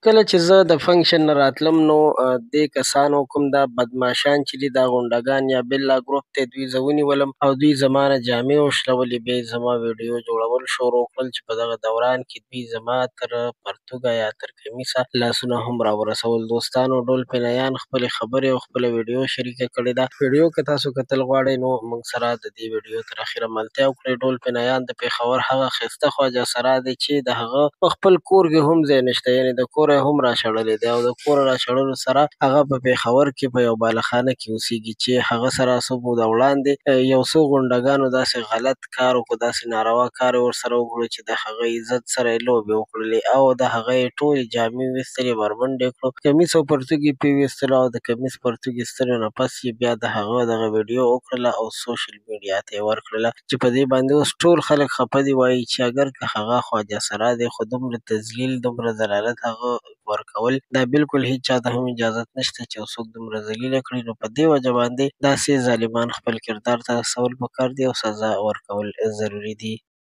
کله چې زه د فنکشن نه راتلم نو دې کسانو کوم دا بدماشان چې دي دا غونډګان یا بېلا ګروپ ته دوی زه ونیولم او دوی زما نه جامې وشلولې. بیا یې زما ویډیو جوړول شروع کړل چې په دغه دوران کې دوی زما تر پرتوګه یا تر کمیسه لاسونه هم راورسول. دوستانو ډولفینیان خپلې خبرې او خپله ویډیو شریکه کړې ده. ویډیو که تاسو کتل غواړئ نو موږ سره د دې ویډیو تر اخره ملتیا وکړئ. ډولفینیان د پېښور هغه ښایسته خواجه سرا دی چې د هغه په خپل کور کې هم ځای نشته، یعنې د کوره یې هم راشړلی دی او د کوره راشړلو سره هغه په پېښور کې په یو بالخانه کې اوسېږي چې هغه سره څه موده وړاندې یو څو غونډګانو داسې غلط کار وکړو، داسې ناروا کار یې ورسره وکړو چې د هغه عزت سره یې لوبې وکړلې او د هغه یې ټولې جامې ویستلې، بربنډې یې کړو، کمیس او پرتوګ یې پرې ویستلو او د کمیس پرتوګ ایستلو نه پس یې بیا د هغه دغه ویډیو وکړله او سوشل میډیا ته یې ورکړله چې په دې باندې اوس ټول خلک خفه دي، وایي چې اګر که هغه خواجه سرا دی خو دومره تذلیل دومره ذلالت هغه ورکول دا بالکل هېچ چا ته هم اجازت نشته چې یو څوک دومره ذلیله کړي. نو په دې وجه باندې داسې ظالمان خپل کردار ته رسول پکار دي او سزا ورکول ضروري دي.